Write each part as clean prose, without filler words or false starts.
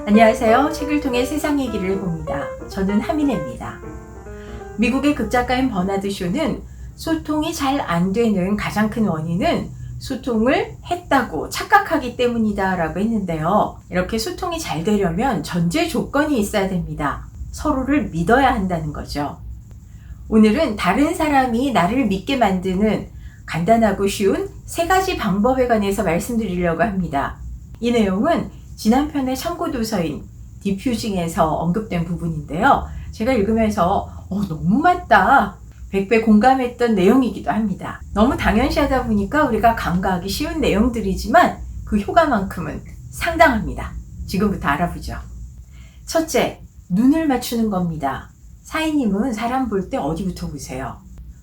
안녕하세요. 책을 통해 세상 얘기를 해봅니다. 저는 하민혜입니다. 미국의 극작가인 버나드 쇼는 소통이 잘 안 되는 가장 큰 원인은 소통을 했다고 착각하기 때문이다 라고 했는데요. 이렇게 소통이 잘 되려면 전제 조건이 있어야 됩니다. 서로를 믿어야 한다는 거죠. 오늘은 다른 사람이 나를 믿게 만드는 간단하고 쉬운 3가지 방법에 관해서 말씀드리려고 합니다. 이 내용은 지난 편의 참고도서인 디퓨징에서 언급된 부분인데요. 제가 읽으면서 너무 맞다, 100배 공감했던 내용이기도 합니다. 너무 당연시하다 보니까 우리가 간과하기 쉬운 내용들이지만 그 효과만큼은 상당합니다. 지금부터 알아보죠. 첫째, 눈을 맞추는 겁니다. 사인님은 사람 볼 때 어디부터 보세요?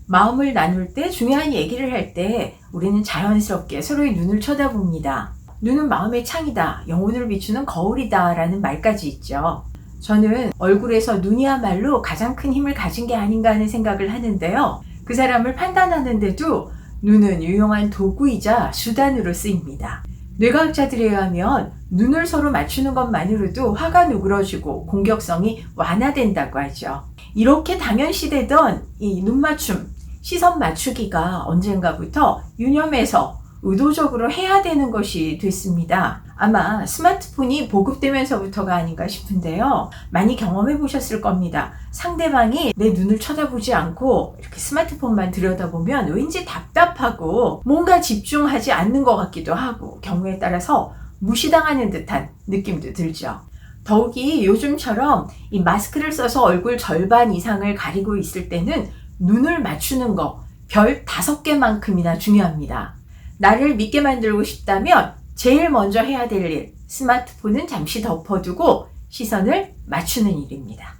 마음을 나눌 때, 중요한 얘기를 할 때 우리는 자연스럽게 서로의 눈을 쳐다봅니다. 눈은 마음의 창이다, 영혼을 비추는 거울이다 라는 말까지 있죠. 저는 얼굴에서 눈이야말로 가장 큰 힘을 가진 게 아닌가 하는 생각을 하는데요. 그 사람을 판단하는데도 눈은 유용한 도구이자 수단으로 쓰입니다. 뇌과학자들에 의하면 눈을 서로 맞추는 것만으로도 화가 누그러지고 공격성이 완화된다고 하죠. 이렇게 당연시되던 이 눈 맞춤, 시선 맞추기가 언젠가부터 유념해서 의도적으로 해야 되는 것이 됐습니다. 아마 스마트폰이 보급되면서부터가 아닌가 싶은데요. 많이 경험해 보셨을 겁니다. 상대방이 내 눈을 쳐다보지 않고 이렇게 스마트폰만 들여다보면 왠지 답답하고 뭔가 집중하지 않는 것 같기도 하고, 경우에 따라서 무시당하는 듯한 느낌도 들죠. 더욱이 요즘처럼 이 마스크를 써서 얼굴 절반 이상을 가리고 있을 때는 눈을 맞추는 거 별 5개만큼이나 중요합니다. 나를 믿게 만들고 싶다면 제일 먼저 해야 될 일, 스마트폰은 잠시 덮어두고 시선을 맞추는 일입니다.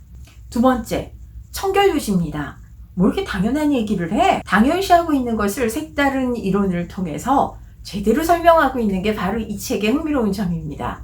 두 번째, 청결 유지입니다. 뭐 이렇게 당연한 얘기를 해? 당연시하고 있는 것을 색다른 이론을 통해서 제대로 설명하고 있는 게 바로 이 책의 흥미로운 점입니다.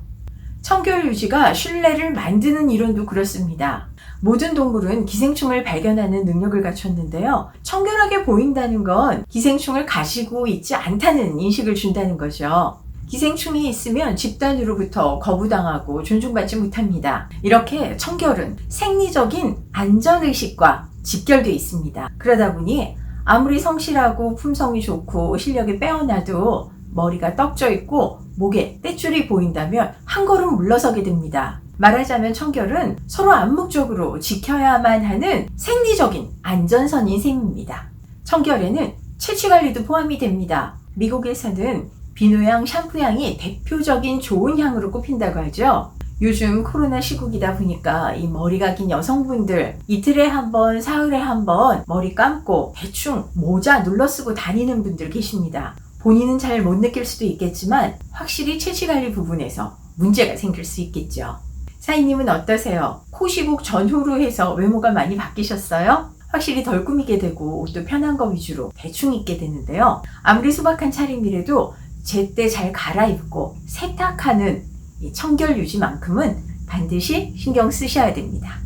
청결 유지가 신뢰를 만드는 이론도 그렇습니다. 모든 동물은 기생충을 발견하는 능력을 갖췄는데요. 청결하게 보인다는 건 기생충을 가지고 있지 않다는 인식을 준다는 거죠. 기생충이 있으면 집단으로부터 거부당하고 존중받지 못합니다. 이렇게 청결은 생리적인 안전의식과 직결되어 있습니다. 그러다 보니 아무리 성실하고 품성이 좋고 실력이 빼어나도 머리가 떡져 있고 목에 떼줄이 보인다면 한 걸음 물러서게 됩니다. 말하자면 청결은 서로 암묵적으로 지켜야만 하는 생리적인 안전선인 셈입니다. 청결에는 채취관리도 포함이 됩니다. 미국에서는 비누향, 샴푸향이 대표적인 좋은 향으로 꼽힌다고 하죠. 요즘 코로나 시국이다 보니까 이 머리가 긴 여성분들 이틀에 한 번, 사흘에 한 번 머리 감고 대충 모자 눌러쓰고 다니는 분들 계십니다. 본인은 잘 못 느낄 수도 있겠지만 확실히 채취관리 부분에서 문제가 생길 수 있겠죠. 사인님은 어떠세요? 코 시국 전후로 해서 외모가 많이 바뀌셨어요? 확실히 덜 꾸미게 되고 옷도 편한 거 위주로 대충 입게 되는데요. 아무리 소박한 차림이라도 제때 잘 갈아입고 세탁하는 이 청결 유지만큼은 반드시 신경 쓰셔야 됩니다.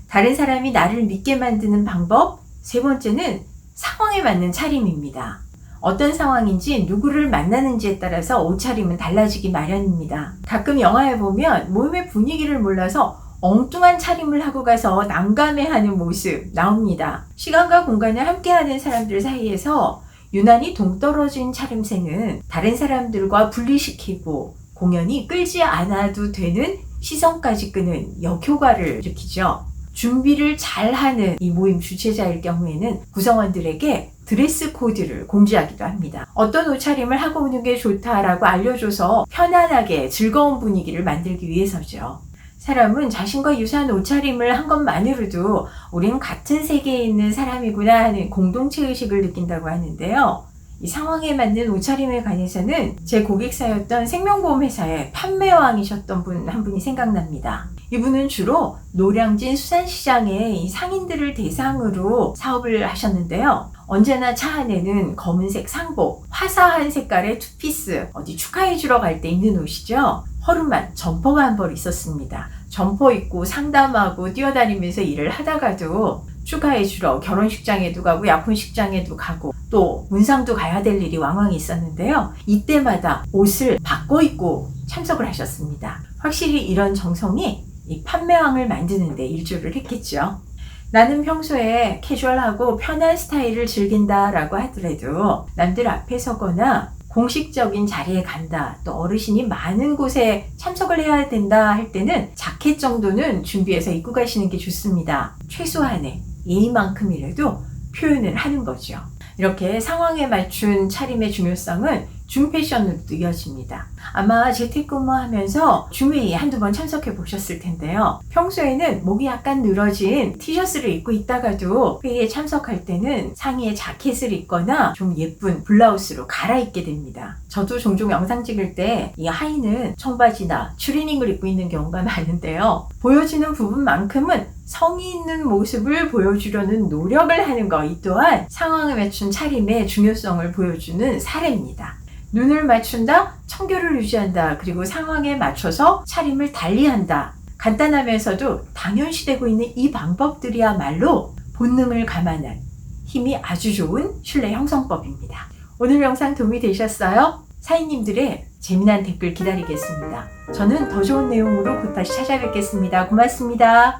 다른 사람이 나를 믿게 만드는 방법, 3번째는 상황에 맞는 차림입니다. 어떤 상황인지 누구를 만나는지에 따라서 옷차림은 달라지기 마련입니다. 가끔 영화에 보면 몸의 분위기를 몰라서 엉뚱한 차림을 하고 가서 난감해하는 모습 나옵니다. 시간과 공간을 함께하는 사람들 사이에서 유난히 동떨어진 차림새는 다른 사람들과 분리시키고 공연이 끌지 않아도 되는 시선까지 끄는 역효과를 일으키죠. 준비를 잘하는 이 모임 주최자일 경우에는 구성원들에게 드레스 코드를 공지하기도 합니다. 어떤 옷차림을 하고 오는 게 좋다라고 알려줘서 편안하게 즐거운 분위기를 만들기 위해서죠. 사람은 자신과 유사한 옷차림을 한 것만으로도 우리는 같은 세계에 있는 사람이구나 하는 공동체의식을 느낀다고 하는데요. 이 상황에 맞는 옷차림에 관해서는 제 고객사였던 생명보험회사의 판매왕이셨던 분 한 분이 생각납니다. 이분은 주로 노량진 수산시장의 상인들을 대상으로 사업을 하셨는데요. 언제나 차 안에는 검은색 상복, 화사한 색깔의 투피스, 어디 축하해주러 갈 때 입는 옷이죠. 허름한 점퍼가 한 벌 있었습니다. 점퍼 입고 상담하고 뛰어다니면서 일을 하다가도 축하해주러 결혼식장에도 가고 약혼식장에도 가고 또 문상도 가야 될 일이 왕왕 있었는데요. 이때마다 옷을 바꿔 입고 참석을 하셨습니다. 확실히 이런 정성이 이 판매왕을 만드는 데 일조를 했겠죠. 나는 평소에 캐주얼하고 편한 스타일을 즐긴다라고 하더라도 남들 앞에 서거나 공식적인 자리에 간다, 또 어르신이 많은 곳에 참석을 해야 된다 할 때는 자켓 정도는 준비해서 입고 가시는 게 좋습니다. 최소한의 예의만큼이라도 표현을 하는 거죠. 이렇게 상황에 맞춘 차림의 중요성은 줌패션으로도 이어집니다. 아마 재택근무하면서 줌회의에 한두 번 참석해 보셨을 텐데요. 평소에는 목이 약간 늘어진 티셔츠를 입고 있다가도 회의에 참석할 때는 상의에 자켓을 입거나 좀 예쁜 블라우스로 갈아입게 됩니다. 저도 종종 영상 찍을 때 이 하의는 청바지나 추리닝을 입고 있는 경우가 많은데요. 보여지는 부분만큼은 성의 있는 모습을 보여주려는 노력을 하는 것, 이 또한 상황에 맞춘 차림의 중요성을 보여주는 사례입니다. 눈을 맞춘다, 청결을 유지한다, 그리고 상황에 맞춰서 차림을 달리한다. 간단하면서도 당연시되고 있는 이 방법들이야말로 본능을 감안한 힘이 아주 좋은 신뢰 형성법입니다. 오늘 영상 도움이 되셨어요? 사인님들의 재미난 댓글 기다리겠습니다. 저는 더 좋은 내용으로 곧 다시 찾아뵙겠습니다. 고맙습니다.